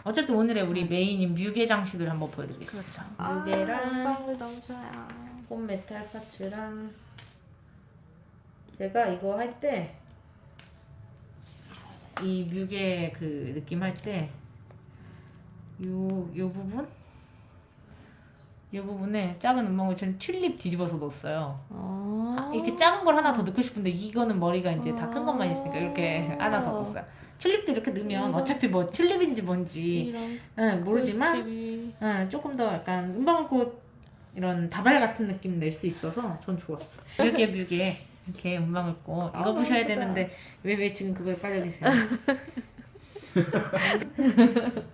어쨌든 오늘의 우리 메인인 뮤게 장식을 한번 보여드리겠습니다. 뮤게랑 빵을 너무 좋아요. 꽃 메탈 파츠랑 제가 이거 할 때 이 뮤게 그 느낌 할 때 요 부분? 이 부분에 작은 은망울처럼 튤립 뒤집어서 넣었어요. 이렇게 작은 걸 하나 더 넣고 싶은데 이거는 머리가 이제 다 큰 것만 있으니까 이렇게 하나 더 넣었어요. 튤립도 이렇게 넣으면 어차피 뭐 튤립인지 뭔지 모르지만 조금 더 약간 은방울꽃 이런 다발 같은 느낌 낼 수 있어서 전 좋았어. 뮤게 이렇게 은방울꽃 이거 보셔야 되는데 왜 지금 그거에 빠져 계세요?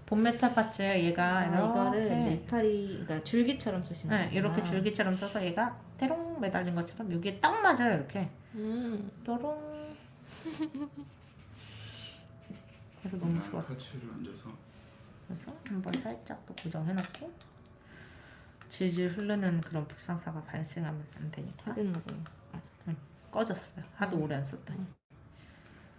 봄메탈 파츠 얘가 이거를 이제 이파리, 그러니까 줄기처럼 쓰시는 거예요. 이렇게 줄기처럼 써서 얘가 테롱 매달린 것처럼 여기에 딱 맞아요. 이렇게 또롱. 그래서 너무 좋았어. 파츠를 얹어서 그래서 한번 살짝 또 고정해놓고 질질 흐르는 그런 불상사가 발생하면 안 되니까. 다른 거고. 꺼졌어요. 하도 오래 안 썼더니.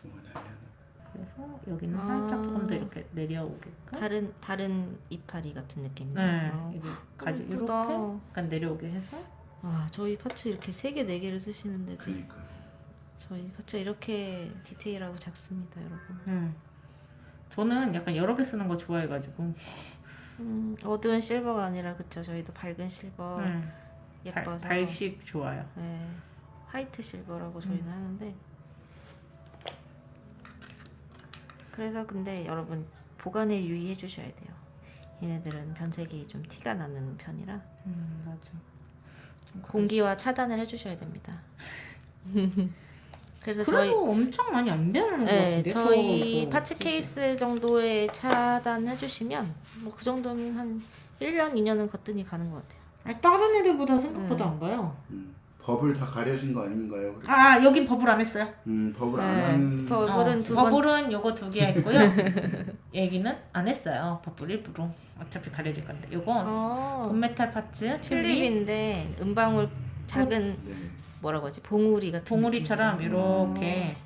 뭐가 달려나. 그래서 여기는 살짝 조금 더 이렇게 내려오게끔. 다른 이파리 같은 느낌이네요. 네, 이게 가지 이렇게 예쁘다. 약간 내려오게 해서. 와, 저희 파츠 이렇게 3개, 4개를 쓰시는데도 그러니까요. 저희 파츠 이렇게 디테일하고 작습니다, 여러분. 저는 약간 여러 개 쓰는 거 좋아해가지고. 어두운 실버가 아니라 그쵸, 저희도 밝은 실버 예뻐서 발식 좋아요. 네, 화이트 실버라고 저희는 하는데, 그래서 근데 여러분 보관에 유의해 주셔야 돼요. 얘네들은 변색이 좀 티가 나는 편이라 맞아. 공기와 차단을 해주셔야 됩니다. 그래서 그래도 저희 엄청 많이 안 변하는 것 같은데. 저희 파츠 케이스 정도에 차단해 주시면 뭐 그 정도는 한 1년, 2년은 거뜬히 가는 것 같아요. 아니, 다른 애들보다 생각보다 안 가요. 버블 다 가려진 거 아닌가요? 여긴 버블 안 했어요. 버블 안 한. 버블은 두 번. 버블은 요거 2개 했고요. 얘기는 안 했어요. 버블 일부러. 어차피 가려질 건데. 요건 봄메탈 파츠 튤립 튤립인데 은방울 작은 네. 뭐라고 하지? 봉우리 같은 봉우리처럼 이렇게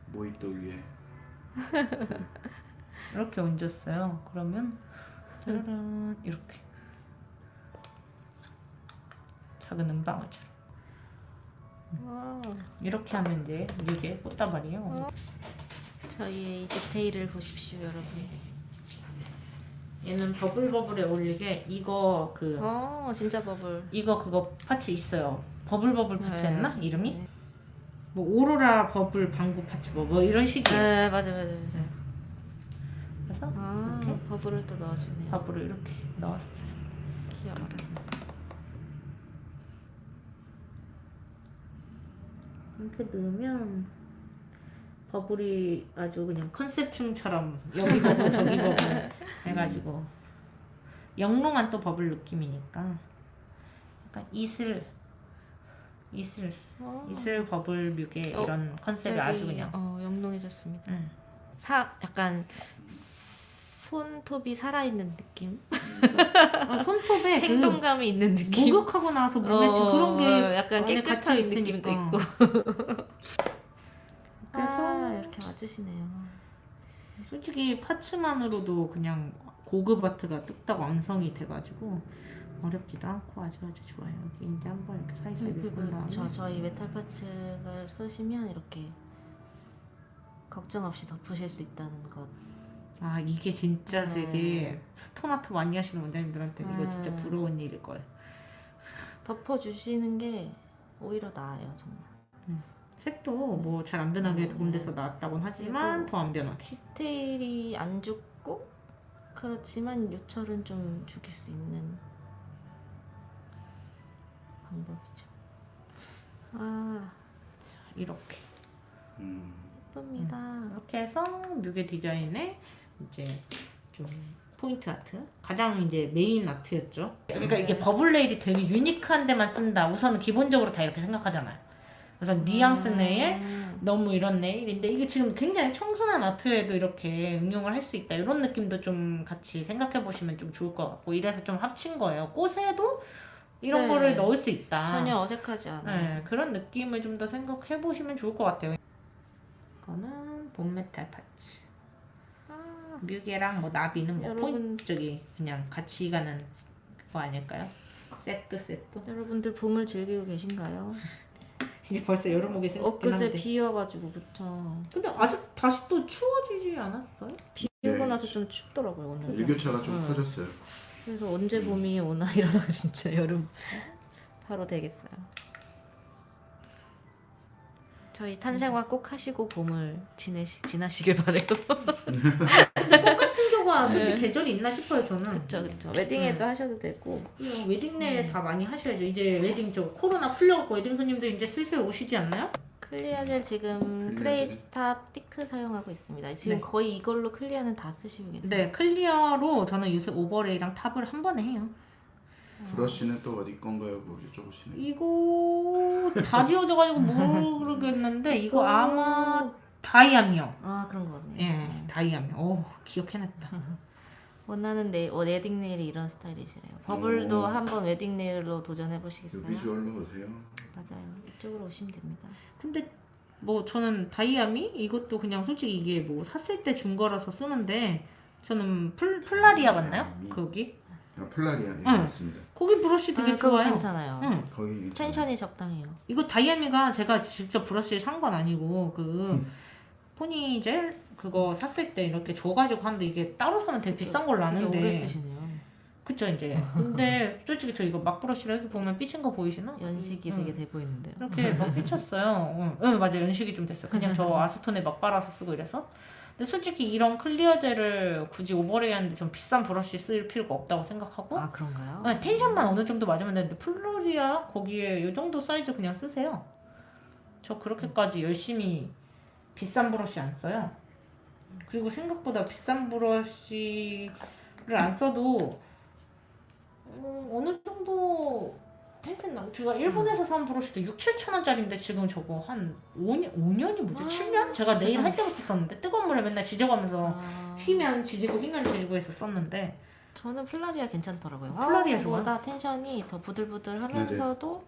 모히또 위에. 이렇게 얹었어요. 그러면 짜라란 이렇게 작은 은방울처럼 이렇게 하면 이제 이게 꽃다발이에요. 저희의 이 디테일을 보십시오, 여러분. 얘는 버블버블에 어울리게 이거 진짜 버블. 이거 그거 파츠 있어요. 버블버블 파츠였나? 네. 이름이? 네. 뭐 오로라 버블 방구 파츠 뭐 이런 식이에요. 네, 맞아. 그래서 이렇게 버블을 또 넣어주네요. 버블을 이렇게 넣었어요. 귀여워라. 이렇게 넣으면 버블이 아주 그냥 컨셉충처럼 여기 버블 저기 버블 해가지고 영롱한 또 버블 느낌이니까 약간 이슬 버블 뮤게 이런 컨셉이 아주 그냥 영롱해졌습니다. 약간 손톱이 살아있는 느낌? 손톱에 생동감이 있는 느낌? 목욕하고 나서 물맺힌 그런 게 약간 안에 깨끗한 갇혀 느낌도 있으니까. 있고. 그래서 이렇게 와주시네요. 솔직히 파츠만으로도 그냥 고급 아트가 뚝딱 완성이 돼가지고 어렵지도 않고 아주 좋아요. 여기 이제 한번 이렇게 사이사이 묶은 다음에 저희 메탈 파츠를 쓰시면 이렇게 걱정 없이 덮으실 수 있다는 것. 이게 진짜 되게 스톤 아트 많이 하시는 원장님들한테 이거 진짜 부러운 일일걸. 덮어주시는 게 오히려 나아요, 정말. 색도 뭐 잘 안 변하게 도움돼서 나았다곤 하지만 더 안 변하게. 디테일이 안 죽고 그렇지만 요철은 좀 죽일 수 있는 방법이죠. 이렇게 예쁩니다. 이렇게 해서 뮤게 디자인의 이제 좀 포인트 아트, 가장 이제 메인 아트였죠. 그러니까 이게 버블 네일이 되게 유니크한 데만 쓴다. 우선은 기본적으로 다 이렇게 생각하잖아요. 그래서 뉘앙스 네일, 너무 이런 네일인데 이게 지금 굉장히 청순한 아트에도 이렇게 응용을 할 수 있다. 이런 느낌도 좀 같이 생각해 보시면 좀 좋을 것 같고, 이래서 좀 합친 거예요. 꽃에도 이런 거를 넣을 수 있다. 전혀 어색하지 않아요. 네, 그런 느낌을 좀 더 생각해 보시면 좋을 것 같아요. 이거는 봄메탈 파츠. 뮤게랑 뭐 나비는 뭐 여러분- 포인트 저기 그냥 같이 가는 그거 아닐까요? 세트. 여러분들 봄을 즐기고 계신가요? 이제 벌써 여름 오게 생겼긴 엊그제 한데. 비와가지고 그쵸. 근데 아직 다시 또 추워지지 않았어요? 비 네. 오고 나서 좀 춥더라고요 오늘. 일교차가 좀 커졌어요. 그래서 언제 봄이 오나 이러다가 진짜 여름 바로 되겠어요. 저희 탄생화 꼭 하시고 봄을 지나시길 바래요. 같은 경우가 솔직히 계절이 있나 싶어요 저는. 그쵸. 웨딩에도 하셔도 되고. 이거 웨딩 네일 다 많이 하셔야죠. 이제 웨딩 저 코로나 풀려갖고 웨딩 손님들 이제 슬슬 오시지 않나요? 클리어젤 지금 클리어젤. 크레이스탑 티크 사용하고 있습니다. 지금 네. 거의 이걸로 클리어는 다 쓰시고 계세요. 네 클리어로 저는 요새 오버레이랑 탑을 한 번에 해요. 브러쉬는 또 어디 건가요? 뭐 여쭤보시네. 이거 다 지워져가지고 모르겠는데 이거 아마 다이암이요. 아 그런 거 같네요. 예, 다이암이요. 오 기억해냈다. 원하는 웨딩 네일이 이런 스타일이시래요. 버블도 오. 한번 웨딩 네일로 도전해 보시겠어요? 그 비주얼로 오세요. 맞아요. 이쪽으로 오시면 됩니다. 근데 뭐 저는 다이아미 이것도 그냥 솔직히 이게 뭐 샀을 때 준 거라서 쓰는데 저는 플라리아 맞나요? 다이아미. 거기? 아, 플라리아 예, 응. 맞습니다. 거기 브러쉬 되게 그거 좋아요. 괜찮아요. 응. 거기 텐션이 적당해요. 이거 다이아미가 제가 직접 브러쉬 산 건 아니고 그 포니젤 그거 샀을 때 이렇게 줘가지고 하는데 이게 따로 사면 되게 비싼 걸로 되게 오래 아는데 쓰시네요. 그쵸 이제 근데 솔직히 저 이거 막 브러쉬로 이렇게 보면 삐친 거 보이시나? 연식이 응. 되게 돼 보이는데요. 이렇게 막 삐쳤어요. 응, 맞아요. 연식이 좀 됐어. 그냥 저 아세톤에 막 빨아서 쓰고 이래서. 근데 솔직히 이런 클리어 젤을 굳이 오버레이 하는데 좀 비싼 브러쉬 쓸 필요가 없다고 생각하고 아 그런가요? 네, 텐션만 어느 정도 맞으면 되는데 플로리아 거기에 이 정도 사이즈 그냥 쓰세요. 저 그렇게까지 열심히 비싼 브러쉬 안 써요. 그리고 생각보다 비싼 브러쉬를 안 써도 어느 정도 텐션 나. 제가 일본에서 산 브러쉬도 6-7천 원짜리인데 지금 저거 한 5년이 뭐지? 7년? 제가 네일 할 때부터 썼는데 뜨거운 물에 맨날 지져가면서 아, 휘면 지지고 휘면 지지고 해서 썼는데 저는 플라리아 괜찮더라고요. 플라리아 좋아? 보다 텐션이 더 부들부들하면서도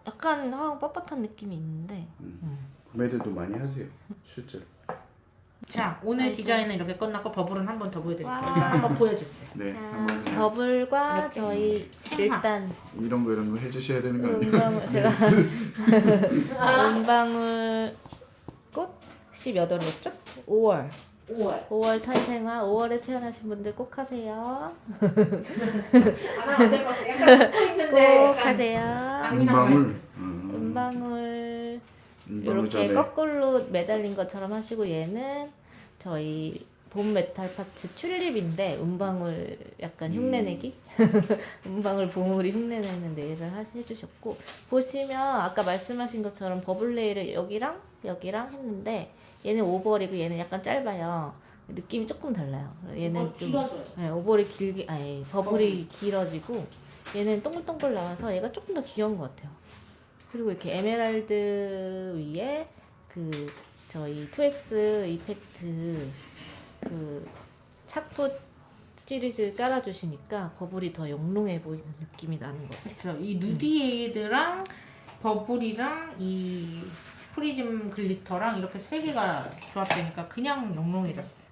약간 뻣뻣한 느낌이 있는데 구매들도 많이 하세요. 실제로. 자 오늘 자, 이제- 디자인은 이렇게 끝났고 버블은 한 번 더 보여드릴게요. 와. 그래서 한번 보여주세요. 네, 자, 한번 버블과 이렇게 저희 생화. 일단 이런 거 해주셔야 되는 거 아니에요? 은방울 제가 은방울 꽃이 몇 월이었죠? 5월. 5월 탄생화 5월에 태어나신 분들 꼭 하세요. 안 하면 될것 같아. 약간 웃고 있는데 꼭 약간 하세요. 은방울. 은방울 은방울 이렇게 전에 거꾸로 매달린 것처럼 하시고 얘는 저희 봄 메탈 파츠 튤립인데 은방울 약간 흉내내기 은방울 봉우리 흉내내는 네일을 해주셨고 보시면 아까 말씀하신 것처럼 버블 네일을 여기랑 했는데 얘는 오버리고 얘는 약간 짧아요. 느낌이 조금 달라요. 얘는 좀 길어져요. 네, 오버리 길게 아니 버블이 길어지고 얘는 동글동글 나와서 얘가 조금 더 귀여운 것 같아요. 그리고 이렇게 에메랄드 위에 그 저희 2X 이펙트 그 착붙 시리즈 깔아주시니까 버블이 더 영롱해 보이는 느낌이 나는 것 같아요. 그렇죠. 이 누디에이드랑 버블이랑 이 프리즘 글리터랑 이렇게 세 개가 조합되니까 그냥 영롱해졌어.